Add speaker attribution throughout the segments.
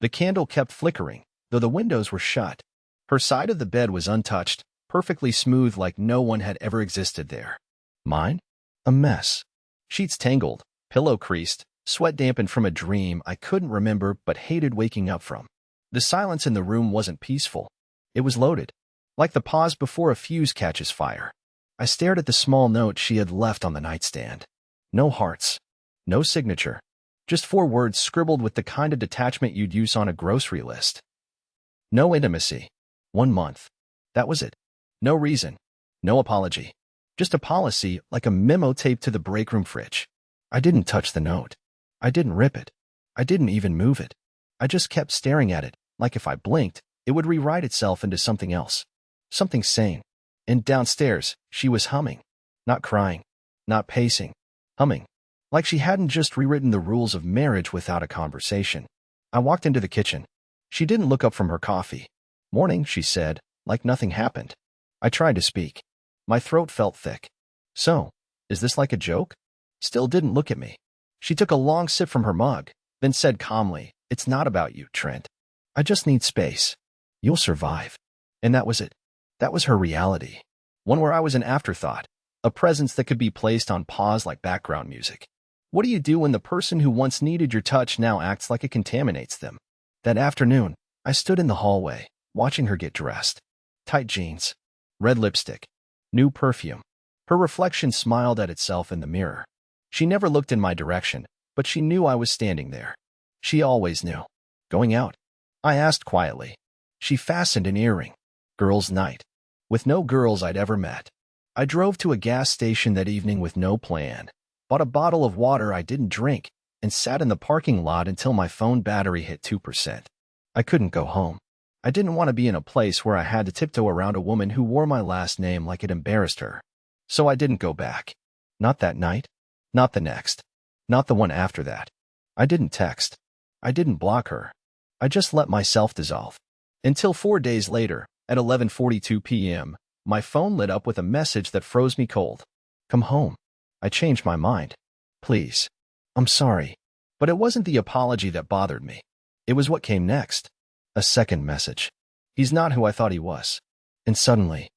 Speaker 1: The candle kept flickering, though the windows were shut. Her side of the bed was untouched, perfectly smooth like no one had ever existed there. Mine? A mess. Sheets tangled, pillow creased, sweat dampened from a dream I couldn't remember but hated waking up from. The silence in the room wasn't peaceful. It was loaded, like the pause before a fuse catches fire. I stared at the small note she had left on the nightstand. No hearts. No signature. Just 4 words scribbled with the kind of detachment you'd use on a grocery list. No intimacy. 1 month. That was it. No reason. No apology. Just a policy like a memo taped to the break room fridge. I didn't touch the note. I didn't rip it. I didn't even move it. I just kept staring at it, like if I blinked, it would rewrite itself into something else. Something sane. And downstairs, she was humming. Not crying. Not pacing. Humming. Like she hadn't just rewritten the rules of marriage without a conversation. I walked into the kitchen. She didn't look up from her coffee. Morning, she said, like nothing happened. I tried to speak. My throat felt thick. So, is this like a joke? Still didn't look at me. She took a long sip from her mug, then said calmly, "It's not about you, Trent. I just need space. You'll survive." And that was it. That was her reality. One where I was an afterthought, a presence that could be placed on pause like background music. What do you do when the person who once needed your touch now acts like it contaminates them? That afternoon, I stood in the hallway, watching her get dressed. Tight jeans, red lipstick, new perfume. Her reflection smiled at itself in the mirror. She never looked in my direction, but she knew I was standing there. She always knew. Going out? I asked quietly. She fastened an earring. Girls' night. With no girls I'd ever met. I drove to a gas station that evening with no plan, bought a bottle of water I didn't drink, and sat in the parking lot until my phone battery hit 2%. I couldn't go home. I didn't want to be in a place where I had to tiptoe around a woman who wore my last name like it embarrassed her. So I didn't go back. Not that night. Not the next. Not the one after that. I didn't text. I didn't block her. I just let myself dissolve. Until 4 days later, at 11:42 p.m., my phone lit up with a message that froze me cold. Come home. I changed my mind. Please. I'm sorry. But it wasn't the apology that bothered me. It was what came next. A second message. He's not who I thought he was. And suddenly,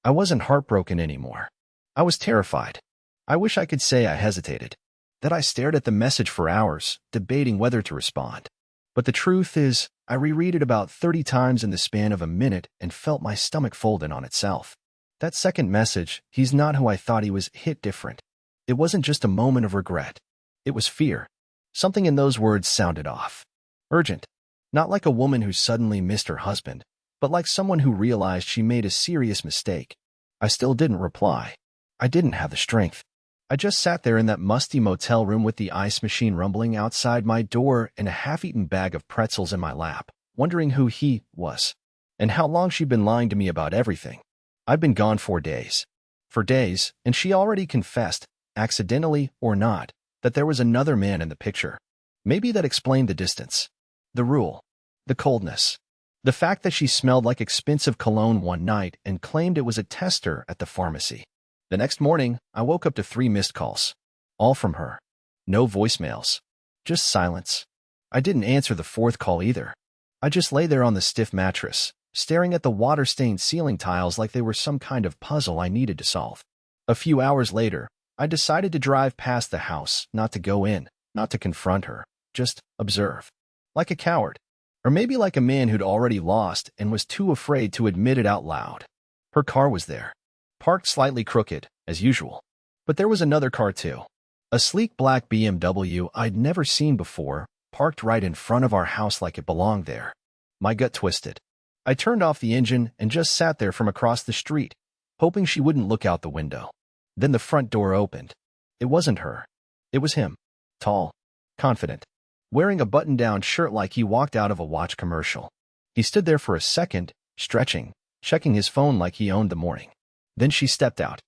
Speaker 1: I wasn't heartbroken anymore. I was terrified. I wish I could say I hesitated, that I stared at the message for hours, debating whether to respond. But the truth is, I reread it about 30 times in the span of a minute and felt my stomach fold in on itself. That second message, he's not who I thought he was, hit different. It wasn't just a moment of regret. It was fear. Something in those words sounded off. Urgent. Not like a woman who suddenly missed her husband, but like someone who realized she made a serious mistake. I still didn't reply. I didn't have the strength. I just sat there in that musty motel room with the ice machine rumbling outside my door and a half-eaten bag of pretzels in my lap, wondering who he was, and how long she'd been lying to me about everything. I'd been gone 4 days. For days, and she already confessed, accidentally or not, that there was another man in the picture. Maybe that explained the distance. The rule. The coldness. The fact that she smelled like expensive cologne one night and claimed it was a tester at the pharmacy. The next morning, I woke up to 3 missed calls. All from her. No voicemails. Just silence. I didn't answer the 4th call either. I just lay there on the stiff mattress, staring at the water-stained ceiling tiles like they were some kind of puzzle I needed to solve. A few hours later, I decided to drive past the house, not to go in, not to confront her, just observe. Like a coward. Or maybe like a man who'd already lost and was too afraid to admit it out loud. Her car was there. Parked slightly crooked, as usual. But there was another car too. A sleek black BMW I'd never seen before, parked right in front of our house like it belonged there. My gut twisted. I turned off the engine and just sat there from across the street, hoping she wouldn't look out the window. Then the front door opened. It wasn't her. It was him. Tall. Confident. Wearing a button-down shirt like he walked out of a watch commercial. He stood there for a second, stretching, checking his phone like he owned the morning. Then she stepped out.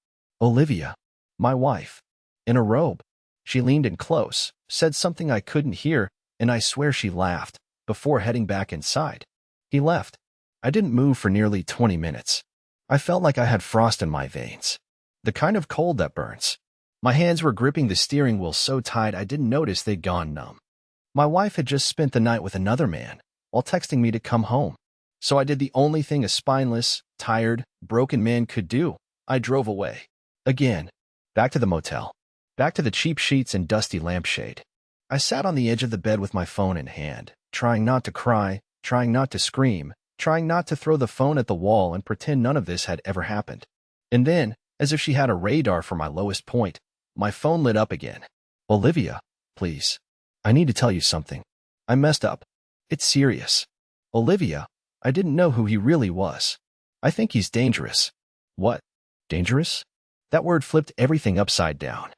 Speaker 1: Olivia. My wife. In a robe. She leaned in close, said something I couldn't hear, and I swear she laughed, before heading back inside. He left. I didn't move for nearly 20 minutes. I felt like I had frost in my veins. The kind of cold that burns. My hands were gripping the steering wheel so tight I didn't notice they'd gone numb. My wife had just spent the night with another man while texting me to come home. So I did the only thing a spineless, tired, broken man could do. I drove away. Again. Back to the motel. Back to the cheap sheets and dusty lampshade. I sat on the edge of the bed with my phone in hand, trying not to cry, trying not to scream, trying not to throw the phone at the wall and pretend none of this had ever happened. And then, as if she had a radar for my lowest point, my phone lit up again. Olivia, please. I need to tell you something. I messed up. It's serious. Olivia, I didn't know who he really was. I think he's dangerous. What? Dangerous? That word flipped everything upside down.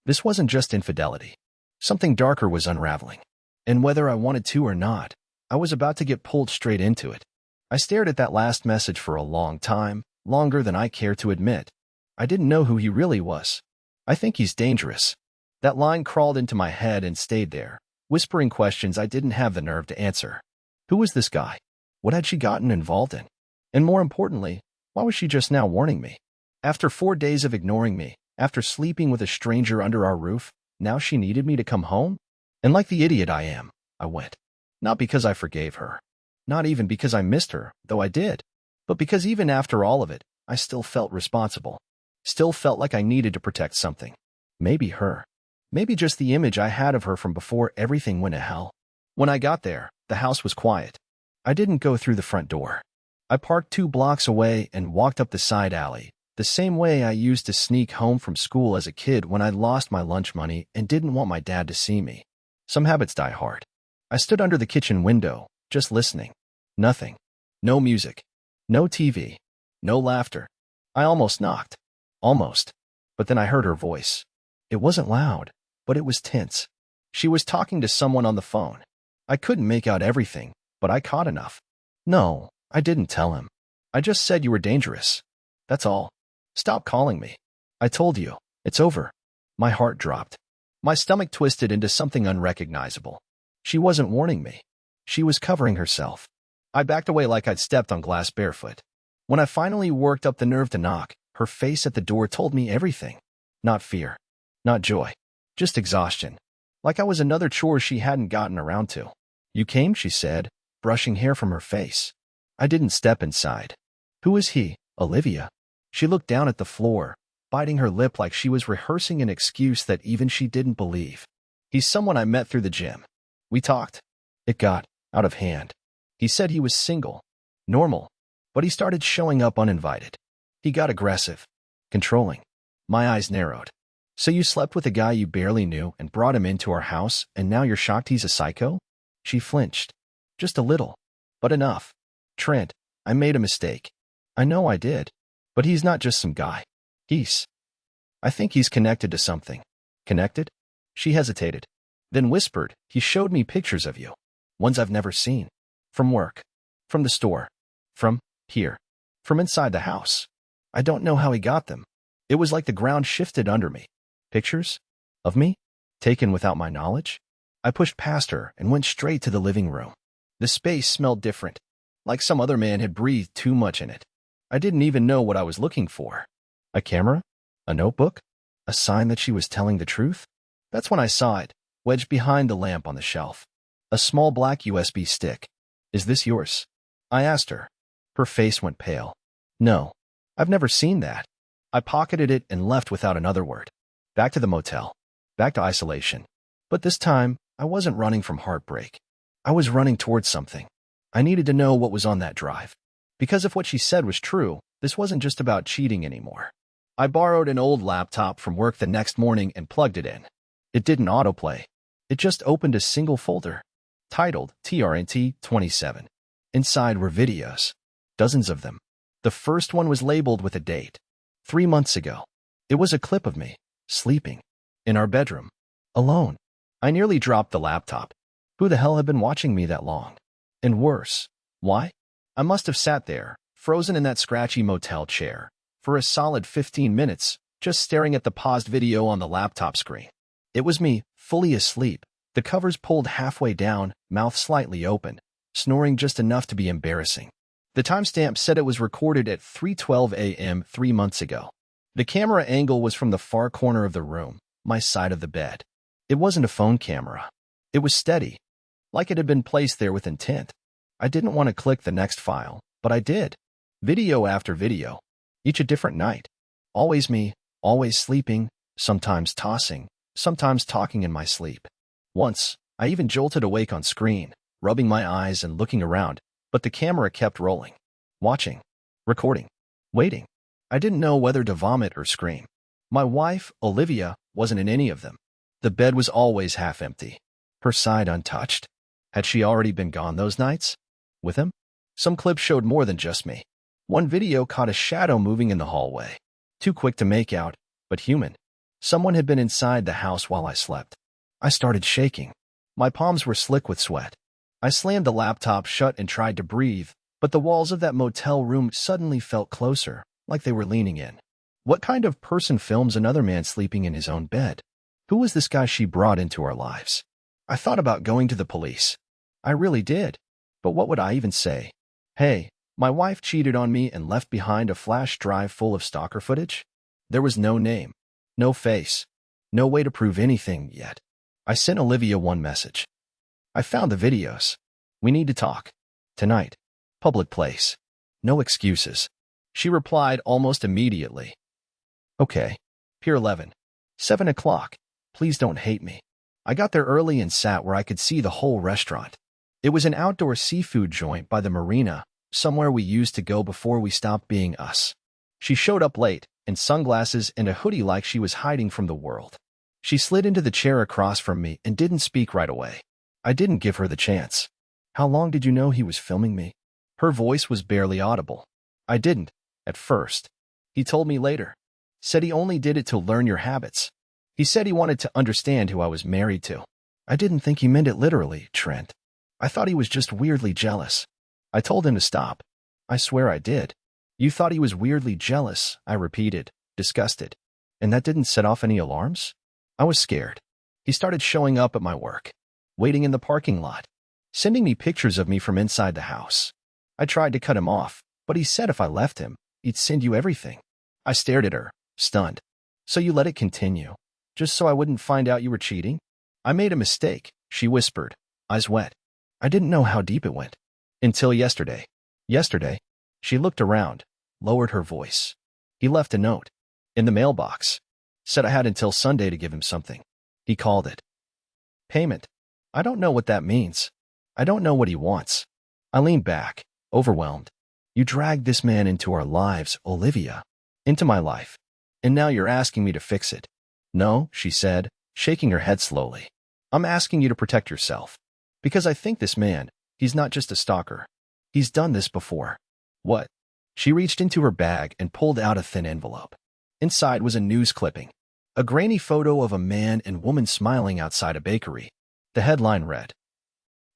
Speaker 1: This wasn't just infidelity. Something darker was unraveling. And whether I wanted to or not, I was about to get pulled straight into it. I stared at that last message for a long time, longer than I care to admit. I didn't know who he really was. I think he's dangerous. That line crawled into my head and stayed there, whispering questions I didn't have the nerve to answer. Who was this guy? What had she gotten involved in? And more importantly, why was she just now warning me? After 4 days of ignoring me, after sleeping with a stranger under our roof, now she needed me to come home? And like the idiot I am, I went. Not because I forgave her. Not even because I missed her, though I did. But because even after all of it, I still felt responsible. Still felt like I needed to protect something. Maybe her. Maybe just the image I had of her from before everything went to hell. When I got there, the house was quiet. I didn't go through the front door. I parked 2 blocks away and walked up the side alley, the same way I used to sneak home from school as a kid when I'd lost my lunch money and didn't want my dad to see me. Some habits die hard. I stood under the kitchen window, just listening. Nothing. No music. No TV. No laughter. I almost knocked. Almost. But then I heard her voice. It wasn't loud, but it was tense. She was talking to someone on the phone. I couldn't make out everything, but I caught enough. No, I didn't tell him. I just said you were dangerous. That's all. Stop calling me. I told you. It's over. My heart dropped. My stomach twisted into something unrecognizable. She wasn't warning me. She was covering herself. I backed away like I'd stepped on glass barefoot. When I finally worked up the nerve to knock, her face at the door told me everything. Not fear. Not joy. Just exhaustion. Like I was another chore she hadn't gotten around to. You came, she said, brushing hair from her face. I didn't step inside. Who is he, Olivia? She looked down at the floor, biting her lip like she was rehearsing an excuse that even she didn't believe. He's someone I met through the gym. We talked. It got out of hand. He said he was single. Normal. But he started showing up uninvited. He got aggressive. Controlling. My eyes narrowed. So you slept with a guy you barely knew and brought him into our house, and now you're shocked he's a psycho? She flinched. Just a little. But enough. Trent, I made a mistake. I know I did. But he's not just some guy. I think he's connected to something. Connected? She hesitated. Then whispered, he showed me pictures of you. Ones I've never seen. From work. From the store. From here. From inside the house. I don't know how he got them. It was like the ground shifted under me. Pictures? Of me? Taken without my knowledge? I pushed past her and went straight to the living room. The space smelled different. Like some other man had breathed too much in it. I didn't even know what I was looking for. A camera? A notebook? A sign that she was telling the truth? That's when I saw it, wedged behind the lamp on the shelf. A small black USB stick. Is this yours? I asked her. Her face went pale. No, I've never seen that. I pocketed it and left without another word. Back to the motel. Back to isolation. But this time, I wasn't running from heartbreak. I was running towards something. I needed to know what was on that drive. Because if what she said was true, this wasn't just about cheating anymore. I borrowed an old laptop from work the next morning and plugged it in. It didn't autoplay. It just opened a single folder, titled TRNT 27. Inside were videos. Dozens of them. The first one was labeled with a date. 3 months ago. It was a clip of me, sleeping, in our bedroom, alone. I nearly dropped the laptop. Who the hell had been watching me that long? And worse, why? I must have sat there, frozen in that scratchy motel chair, for a solid 15 minutes, just staring at the paused video on the laptop screen. It was me, fully asleep, the covers pulled halfway down, mouth slightly open, snoring just enough to be embarrassing. The timestamp said it was recorded at 3:12 a.m. 3 months ago. The camera angle was from the far corner of the room, my side of the bed. It wasn't a phone camera. It was steady, like it had been placed there with intent. I didn't want to click the next file, but I did. Video after video, each a different night. Always me, always sleeping, sometimes tossing, sometimes talking in my sleep. Once, I even jolted awake on screen, rubbing my eyes and looking around, but the camera kept rolling. Watching, recording, waiting. I didn't know whether to vomit or scream. My wife, Olivia, wasn't in any of them. The bed was always half empty, her side untouched. Had she already been gone those nights? With him? Some clips showed more than just me. One video caught a shadow moving in the hallway. Too quick to make out, but human. Someone had been inside the house while I slept. I started shaking. My palms were slick with sweat. I slammed the laptop shut and tried to breathe, but the walls of that motel room suddenly felt closer, like they were leaning in. What kind of person films another man sleeping in his own bed? Who was this guy she brought into our lives? I thought about going to the police. I really did. But what would I even say? Hey, my wife cheated on me and left behind a flash drive full of stalker footage? There was no name, no face, no way to prove anything yet. I sent Olivia one message. I found the videos. We need to talk. Tonight. Public place. No excuses. She replied almost immediately. Okay. Pier 11. 7 o'clock. Please don't hate me. I got there early and sat where I could see the whole restaurant. It was an outdoor seafood joint by the marina, somewhere we used to go before we stopped being us. She showed up late, in sunglasses and a hoodie like she was hiding from the world. She slid into the chair across from me and didn't speak right away. I didn't give her the chance. How long did you know he was filming me? Her voice was barely audible. I didn't, at first. He told me later. Said he only did it to learn your habits. He said he wanted to understand who I was married to. I didn't think he meant it literally, Trent. I thought he was just weirdly jealous. I told him to stop. I swear I did. You thought he was weirdly jealous, I repeated, disgusted. And that didn't set off any alarms? I was scared. He started showing up at my work, waiting in the parking lot, sending me pictures of me from inside the house. I tried to cut him off, but he said if I left him, he'd send you everything. I stared at her, stunned. So you let it continue, just so I wouldn't find out you were cheating? I made a mistake, she whispered, eyes wet. I didn't know how deep it went. Until yesterday. Yesterday? She looked around, lowered her voice. He left a note. In the mailbox. Said I had until Sunday to give him something. He called it payment. I don't know what that means. I don't know what he wants. I leaned back, overwhelmed. You dragged this man into our lives, Olivia. Into my life. And now you're asking me to fix it. No, she said, shaking her head slowly. I'm asking you to protect yourself. Because I think this man, he's not just a stalker. He's done this before. What? She reached into her bag and pulled out a thin envelope. Inside was a news clipping. A grainy photo of a man and woman smiling outside a bakery. The headline read,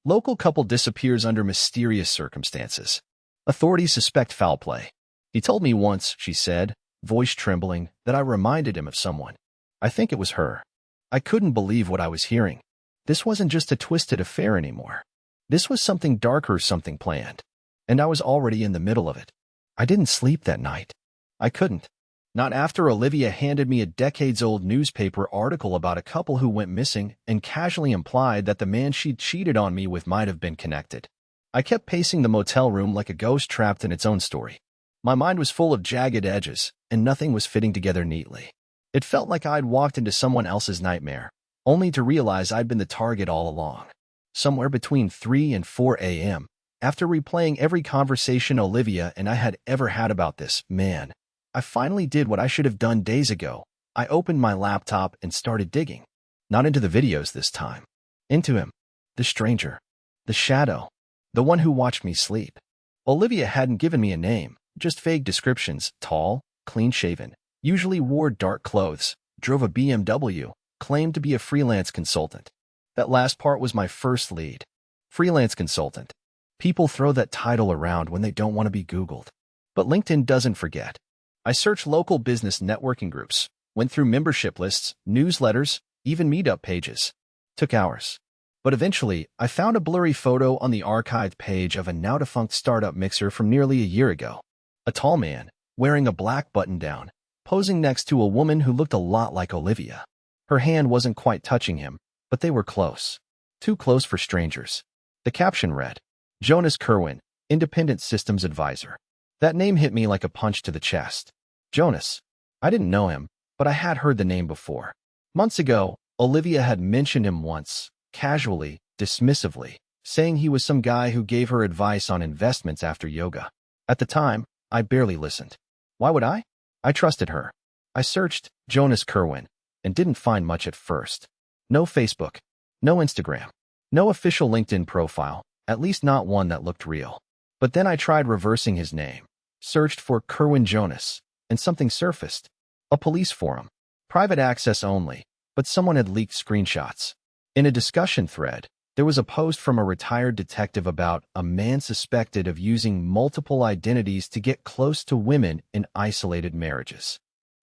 Speaker 1: Local couple disappears under mysterious circumstances. Authorities suspect foul play. He told me once, she said, voice trembling, that I reminded him of someone. I think it was her. I couldn't believe what I was hearing. This wasn't just a twisted affair anymore. This was something darker, something planned. And I was already in the middle of it. I didn't sleep that night. I couldn't. Not after Olivia handed me a decades-old newspaper article about a couple who went missing and casually implied that the man she'd cheated on me with might have been connected. I kept pacing the motel room like a ghost trapped in its own story. My mind was full of jagged edges, and nothing was fitting together neatly. It felt like I'd walked into someone else's nightmare, only to realize I'd been the target all along. Somewhere between 3 and 4 a.m., after replaying every conversation Olivia and I had ever had about this man, I finally did what I should have done days ago. I opened my laptop and started digging. Not into the videos this time. Into him. The stranger. The shadow. The one who watched me sleep. Olivia hadn't given me a name, just vague descriptions. Tall, clean-shaven, usually wore dark clothes, drove a BMW, claimed to be a freelance consultant. That last part was my first lead. Freelance consultant. People throw that title around when they don't want to be Googled. But LinkedIn doesn't forget. I searched local business networking groups, went through membership lists, newsletters, even meetup pages. Took hours. But eventually, I found a blurry photo on the archived page of a now-defunct startup mixer from nearly a year ago. A tall man, wearing a black button-down, posing next to a woman who looked a lot like Olivia. Her hand wasn't quite touching him, but they were close. Too close for strangers. The caption read, Jonas Kerwin, Independent Systems Advisor. That name hit me like a punch to the chest. Jonas. I didn't know him, but I had heard the name before. Months ago, Olivia had mentioned him once, casually, dismissively, saying he was some guy who gave her advice on investments after yoga. At the time, I barely listened. Why would I? I trusted her. I searched Jonas Kerwin and didn't find much at first. No Facebook, no Instagram, no official LinkedIn profile, at least not one that looked real. But then I tried reversing his name, searched for Kerwin Jonas, and something surfaced. A police forum. Private access only, but someone had leaked screenshots. In a discussion thread, there was a post from a retired detective about a man suspected of using multiple identities to get close to women in isolated marriages.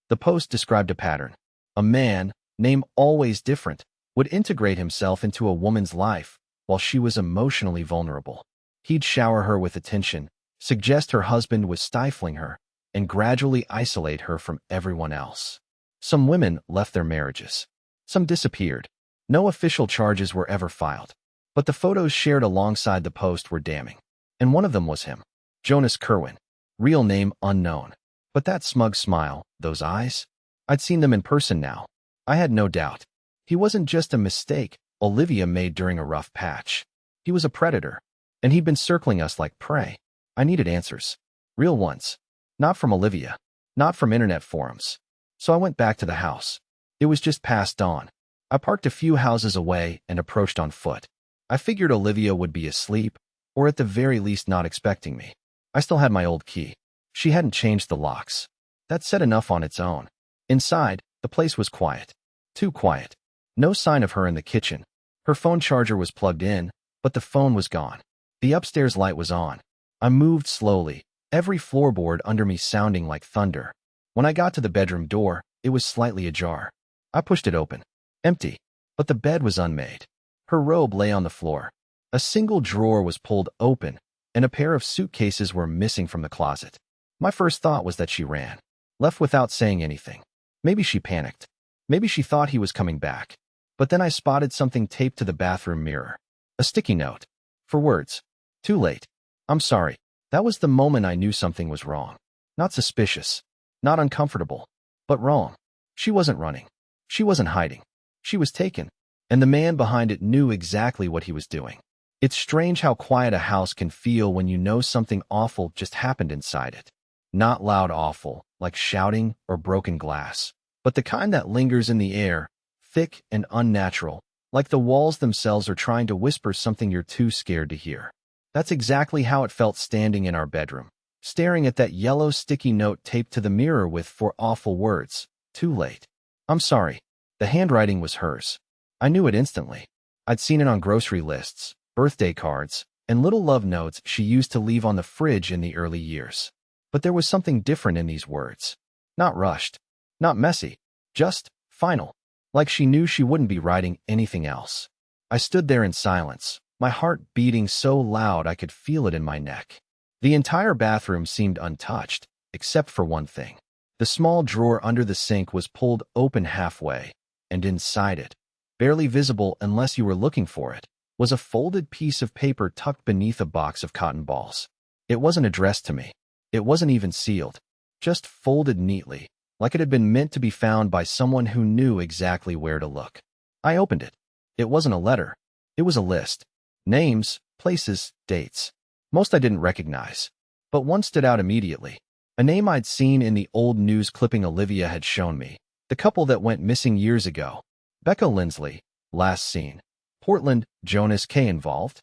Speaker 1: The post described a pattern. A man, name always different, would integrate himself into a woman's life while she was emotionally vulnerable. He'd shower her with attention, suggest her husband was stifling her, and gradually isolate her from everyone else. Some women left their marriages. Some disappeared. No official charges were ever filed. But the photos shared alongside the post were damning. And one of them was him. Jonas Kerwin. Real name unknown. But that smug smile, those eyes? I'd seen them in person now. I had no doubt. He wasn't just a mistake Olivia made during a rough patch. He was a predator. And he'd been circling us like prey. I needed answers. Real ones. Not from Olivia. Not from internet forums. So I went back to the house. It was just past dawn. I parked a few houses away and approached on foot. I figured Olivia would be asleep, or at the very least not expecting me. I still had my old key. She hadn't changed the locks. That said enough on its own. Inside, the place was quiet. Too quiet. No sign of her in the kitchen. Her phone charger was plugged in, but the phone was gone. The upstairs light was on. I moved slowly, every floorboard under me sounding like thunder. When I got to the bedroom door, it was slightly ajar. I pushed it open. Empty. But the bed was unmade. Her robe lay on the floor. A single drawer was pulled open, and a pair of suitcases were missing from the closet. My first thought was that she ran, left without saying anything. Maybe she panicked. Maybe she thought he was coming back. But then I spotted something taped to the bathroom mirror. A sticky note. For words. Too late. I'm sorry. That was the moment I knew something was wrong. Not suspicious. Not uncomfortable. But wrong. She wasn't running. She wasn't hiding. She was taken. And the man behind it knew exactly what he was doing. It's strange how quiet a house can feel when you know something awful just happened inside it. Not loud awful, like shouting or broken glass, but the kind that lingers in the air, thick and unnatural, like the walls themselves are trying to whisper something you're too scared to hear. That's exactly how it felt standing in our bedroom, staring at that yellow sticky note taped to the mirror with 4 awful words. Too late. I'm sorry. The handwriting was hers. I knew it instantly. I'd seen it on grocery lists, birthday cards, and little love notes she used to leave on the fridge in the early years. But there was something different in these words. Not rushed. Not messy. Just final. Like she knew she wouldn't be writing anything else. I stood there in silence, my heart beating so loud I could feel it in my neck. The entire bathroom seemed untouched, except for one thing. The small drawer under the sink was pulled open halfway, and inside it, barely visible unless you were looking for it, was a folded piece of paper tucked beneath a box of cotton balls. It wasn't addressed to me. It wasn't even sealed. Just folded neatly, like it had been meant to be found by someone who knew exactly where to look. I opened it. It wasn't a letter. It was a list. Names, places, dates. Most I didn't recognize. But one stood out immediately. A name I'd seen in the old news clipping Olivia had shown me. The couple that went missing years ago. Becca Lindsley, last seen. Portland, Jonas K. involved.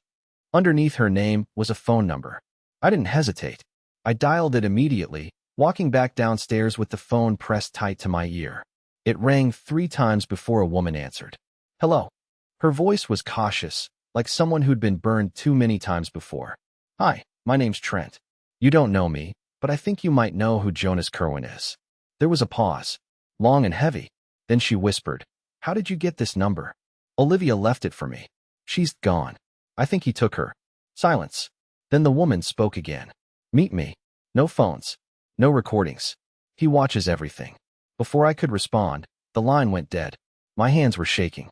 Speaker 1: Underneath her name was a phone number. I didn't hesitate. I dialed it immediately, walking back downstairs with the phone pressed tight to my ear. It rang 3 times before a woman answered. Hello. Her voice was cautious, like someone who'd been burned too many times before. Hi, my name's Trent. You don't know me, but I think you might know who Jonas Kerwin is. There was a pause, long and heavy. Then she whispered, How did you get this number? Olivia left it for me. She's gone. I think he took her. Silence. Then the woman spoke again. Meet me. No phones. No recordings. He watches everything. Before I could respond, the line went dead. My hands were shaking.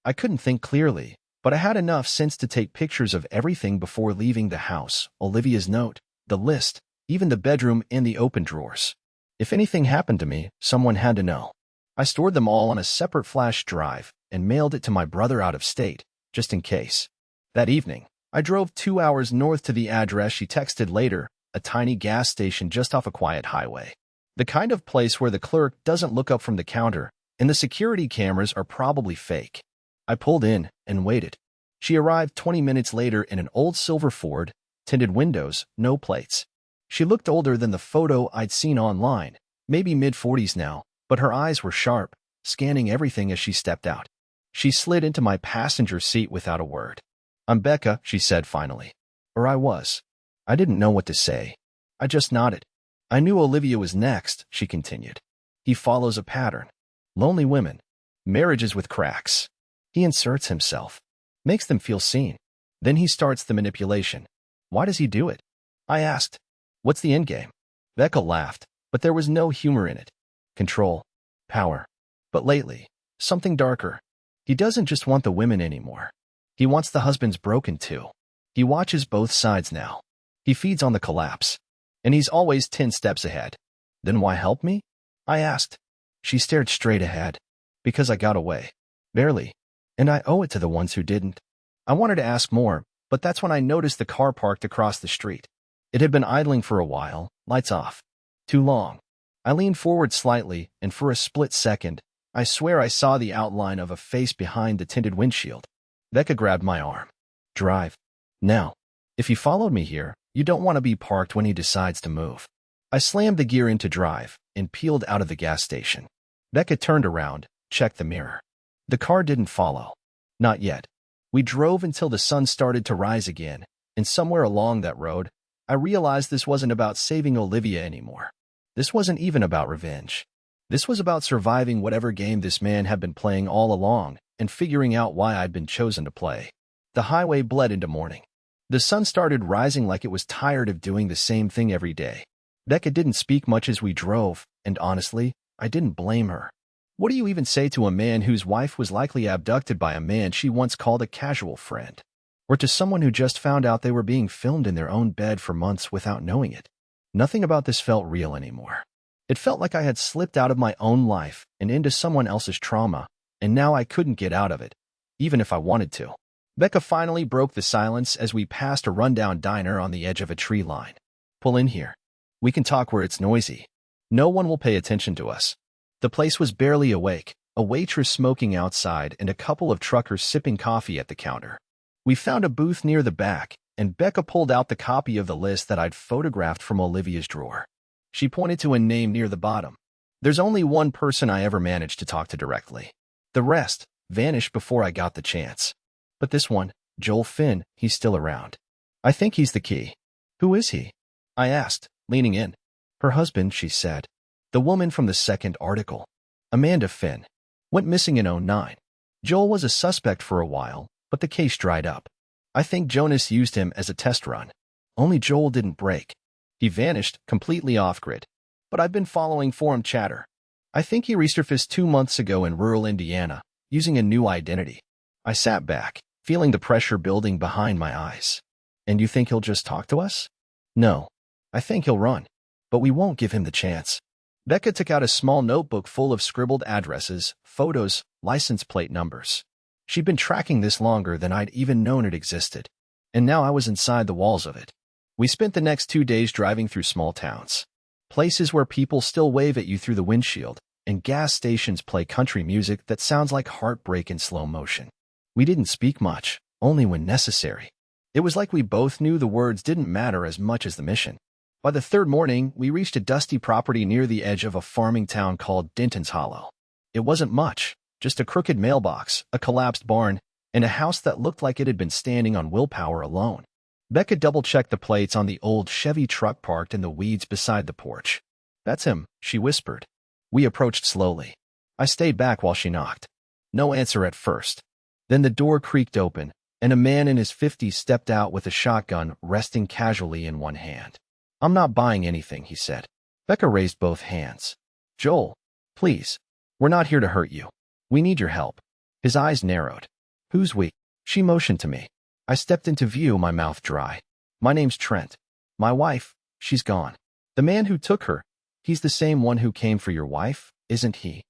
Speaker 1: I couldn't think clearly, But I had enough sense to take pictures of everything before leaving the house: Olivia's note, the list, even the bedroom and the open drawers. If anything happened to me, someone had to know. I stored them all on a separate flash drive and mailed it to my brother out of state, just in case. That evening, I drove 2 hours north to the address she texted later, a tiny gas station just off a quiet highway. The kind of place where the clerk doesn't look up from the counter, and the security cameras are probably fake. I pulled in and waited. She arrived 20 minutes later in an old silver Ford, tinted windows, no plates. She looked older than the photo I'd seen online, maybe mid-40s now, but her eyes were sharp, scanning everything as she stepped out. She slid into my passenger seat without a word. "I'm Becca," she said finally. Or I was. I didn't know what to say. I just nodded. "I knew Olivia was next," she continued. "He follows a pattern. Lonely women. Marriages with cracks. He inserts himself. Makes them feel seen. Then he starts the manipulation. Why does he do it?" I asked. "What's the endgame?" Becca laughed, but there was no humor in it. "Control. Power. But lately, something darker. He doesn't just want the women anymore. He wants the husbands broken too. He watches both sides now. He feeds on the collapse. And he's always 10 steps ahead." "Then why help me?" I asked. She stared straight ahead. "Because I got away. Barely. And I owe it to the ones who didn't." I wanted to ask more, but that's when I noticed the car parked across the street. It had been idling for a while, lights off. Too long. I leaned forward slightly, and for a split second, I swear I saw the outline of a face behind the tinted windshield. Becca grabbed my arm. "Drive. Now. If he followed me here, you don't want to be parked when he decides to move." I slammed the gear into drive and peeled out of the gas station. Becca turned around, checked the mirror. The car didn't follow. Not yet. We drove until the sun started to rise again, and somewhere along that road, I realized this wasn't about saving Olivia anymore. This wasn't even about revenge. This was about surviving whatever game this man had been playing all along and figuring out why I'd been chosen to play. The highway bled into morning. The sun started rising like it was tired of doing the same thing every day. Becca didn't speak much as we drove, and honestly, I didn't blame her. What do you even say to a man whose wife was likely abducted by a man she once called a casual friend? Or to someone who just found out they were being filmed in their own bed for months without knowing it? Nothing about this felt real anymore. It felt like I had slipped out of my own life and into someone else's trauma, and now I couldn't get out of it, even if I wanted to. Becca finally broke the silence as we passed a rundown diner on the edge of a tree line. "Pull in here. We can talk where it's noisy. No one will pay attention to us." The place was barely awake, a waitress smoking outside and a couple of truckers sipping coffee at the counter. We found a booth near the back, and Becca pulled out the copy of the list that I'd photographed from Olivia's drawer. She pointed to a name near the bottom. "There's only one person I ever managed to talk to directly. The rest vanished before I got the chance. But this one, Joel Finn, he's still around. I think he's the key." "Who is he?" I asked, leaning in. "Her husband," she said. "The woman from the second article. Amanda Finn. Went missing in '09. Joel was a suspect for a while, but the case dried up. I think Jonas used him as a test run. Only Joel didn't break. He vanished, completely off-grid. But I've been following forum chatter. I think he resurfaced 2 months ago in rural Indiana, using a new identity." I sat back, feeling the pressure building behind my eyes. "And you think he'll just talk to us?" "No. I think he'll run. But we won't give him the chance." Becca took out a small notebook full of scribbled addresses, photos, license plate numbers. She'd been tracking this longer than I'd even known it existed. And now I was inside the walls of it. We spent the next 2 days driving through small towns. Places where people still wave at you through the windshield, and gas stations play country music that sounds like heartbreak in slow motion. We didn't speak much, only when necessary. It was like we both knew the words didn't matter as much as the mission. By the third morning, we reached a dusty property near the edge of a farming town called Denton's Hollow. It wasn't much, just a crooked mailbox, a collapsed barn, and a house that looked like it had been standing on willpower alone. Becca double-checked the plates on the old Chevy truck parked in the weeds beside the porch. "That's him," she whispered. We approached slowly. I stayed back while she knocked. No answer at first. Then the door creaked open, and a man in his 50s stepped out with a shotgun resting casually in one hand. "I'm not buying anything," he said. Becca raised both hands. "Joel, please. We're not here to hurt you. We need your help." His eyes narrowed. "Who's we?" She motioned to me. I stepped into view, my mouth dry. My name's Trent. My wife, she's gone. The man who took her, he's the same one who came for your wife, isn't he?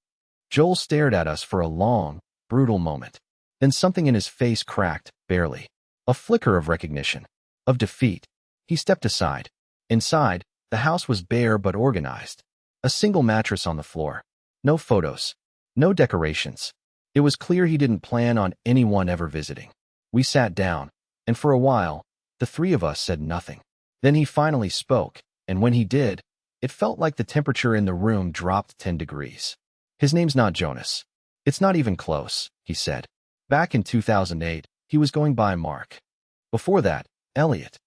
Speaker 1: Joel stared at us for a long, brutal moment. Then something in his face cracked, barely. A flicker of recognition. Of defeat. He stepped aside. Inside, the house was bare but organized. A single mattress on the floor. No photos. No decorations. It was clear he didn't plan on anyone ever visiting. We sat down, and for a while, the three of us said nothing. Then he finally spoke, and when he did, it felt like the temperature in the room dropped 10 degrees. His name's not Jonas. It's not even close, he said. Back in 2008, he was going by Mark. Before that, Elliot.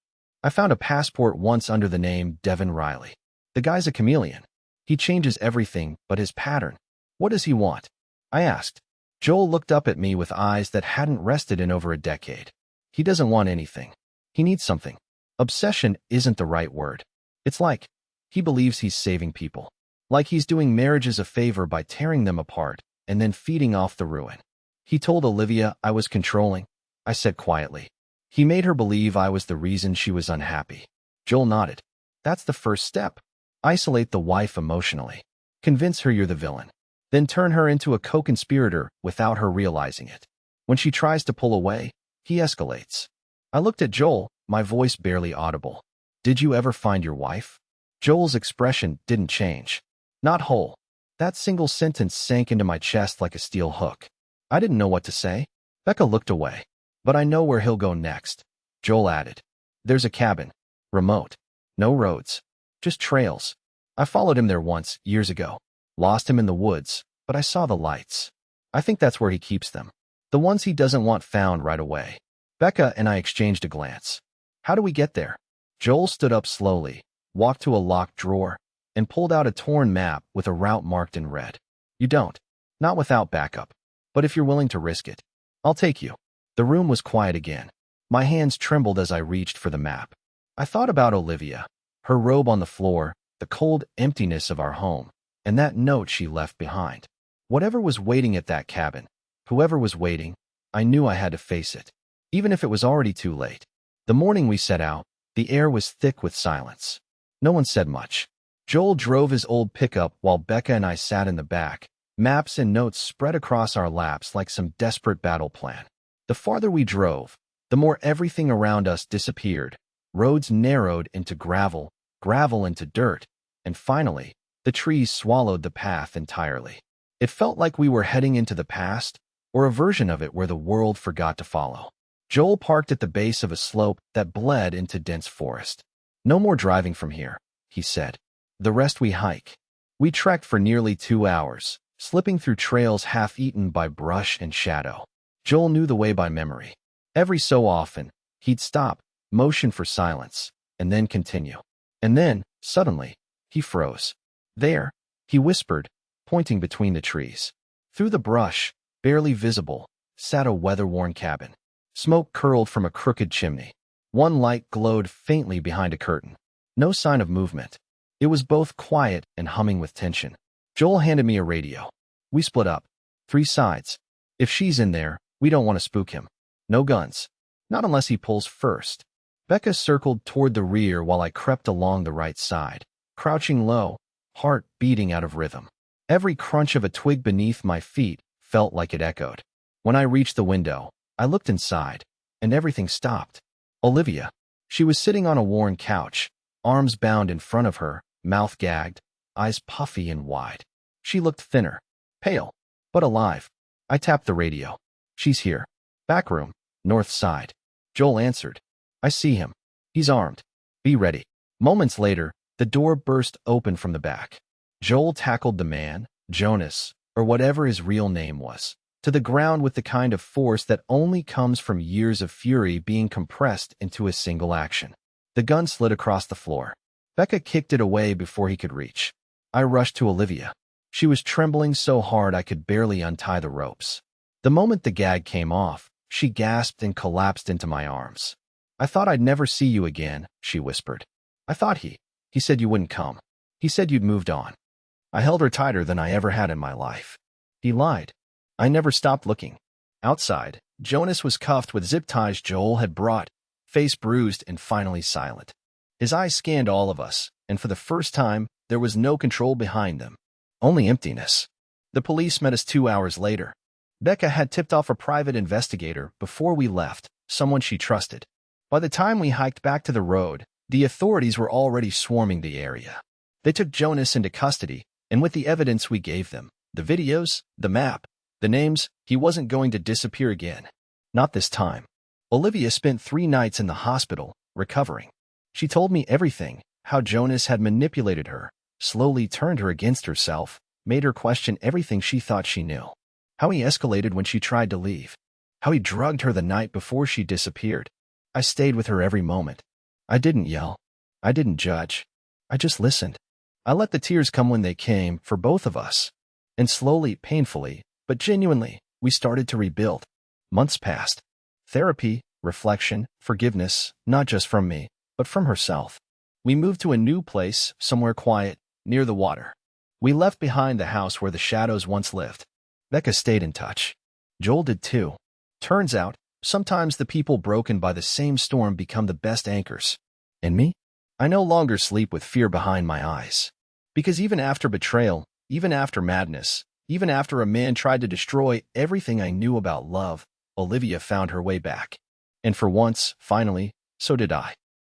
Speaker 1: I found a passport once under the name Devin Riley. The guy's a chameleon. He changes everything but his pattern. What does he want? I asked. Joel looked up at me with eyes that hadn't rested in over a decade. He doesn't want anything. He needs something. Obsession isn't the right word. It's like he believes he's saving people. Like he's doing marriages a favor by tearing them apart and then feeding off the ruin. He told Olivia I was controlling, I said quietly. He made her believe I was the reason she was unhappy. Joel nodded. That's the first step. Isolate the wife emotionally. Convince her you're the villain. Then turn her into a co-conspirator without her realizing it. When she tries to pull away, he escalates. I looked at Joel, my voice barely audible. Did you ever find your wife? Joel's expression didn't change. Not whole. That single sentence sank into my chest like a steel hook. I didn't know what to say. Becca looked away. But I know where he'll go next. Joel added. There's a cabin. Remote. No roads. Just trails. I followed him there once, years ago. Lost him in the woods, but I saw the lights. I think that's where he keeps them. The ones he doesn't want found right away. Becca and I exchanged a glance. How do we get there? Joel stood up slowly, walked to a locked drawer, and pulled out a torn map with a route marked in red. You don't. Not without backup. But if you're willing to risk it, I'll take you. The room was quiet again. My hands trembled as I reached for the map. I thought about Olivia, her robe on the floor, the cold emptiness of our home, and that note she left behind. Whatever was waiting at that cabin, whoever was waiting, I knew I had to face it, even if it was already too late. The morning we set out, the air was thick with silence. No one said much. Joel drove his old pickup while Becca and I sat in the back, maps and notes spread across our laps like some desperate battle plan. The farther we drove, the more everything around us disappeared. Roads narrowed into gravel, gravel into dirt, and finally, the trees swallowed the path entirely. It felt like we were heading into the past, or a version of it where the world forgot to follow. Joel parked at the base of a slope that bled into dense forest. No more driving from here, he said. The rest we hike. We trekked for nearly 2 hours, slipping through trails half-eaten by brush and shadow. Joel knew the way by memory. Every so often, he'd stop, motion for silence, and then continue. And then, suddenly, he froze. There, he whispered, pointing between the trees. Through the brush, barely visible, sat a weather-worn cabin. Smoke curled from a crooked chimney. One light glowed faintly behind a curtain. No sign of movement. It was both quiet and humming with tension. Joel handed me a radio. We split up. 3 sides. If she's in there, we don't want to spook him. No guns. Not unless he pulls first. Becca circled toward the rear while I crept along the right side, crouching low, heart beating out of rhythm. Every crunch of a twig beneath my feet felt like it echoed. When I reached the window, I looked inside, and everything stopped. Olivia. She was sitting on a worn couch, arms bound in front of her, mouth gagged, eyes puffy and wide. She looked thinner, pale, but alive. I tapped the radio. She's here. Back room, north side. Joel answered. I see him. He's armed. Be ready. Moments later, the door burst open from the back. Joel tackled the man, Jonas, or whatever his real name was, to the ground with the kind of force that only comes from years of fury being compressed into a single action. The gun slid across the floor. Becca kicked it away before he could reach. I rushed to Olivia. She was trembling so hard I could barely untie the ropes. The moment the gag came off, she gasped and collapsed into my arms. I thought I'd never see you again, she whispered. I thought he said you wouldn't come. He said you'd moved on. I held her tighter than I ever had in my life. He lied. I never stopped looking. Outside, Jonas was cuffed with zip ties Joel had brought, face bruised and finally silent. His eyes scanned all of us, and for the first time, there was no control behind them. Only emptiness. The police met us 2 hours later. Becca had tipped off a private investigator before we left, someone she trusted. By the time we hiked back to the road, the authorities were already swarming the area. They took Jonas into custody, and with the evidence we gave them, the videos, the map, the names, he wasn't going to disappear again. Not this time. Olivia spent 3 nights in the hospital, recovering. She told me everything, how Jonas had manipulated her, slowly turned her against herself, made her question everything she thought she knew. How he escalated when she tried to leave. How he drugged her the night before she disappeared. I stayed with her every moment. I didn't yell. I didn't judge. I just listened. I let the tears come when they came, for both of us. And slowly, painfully, but genuinely, we started to rebuild. Months passed. Therapy, reflection, forgiveness, not just from me, but from herself. We moved to a new place, somewhere quiet, near the water. We left behind the house where the shadows once lived. Becca stayed in touch. Joel did too. Turns out, sometimes the people broken by the same storm become the best anchors. And me? I no longer sleep with fear behind my eyes. Because even after betrayal, even after madness, even after a man tried to destroy everything I knew about love, Olivia found her way back. And for once, finally, so did I.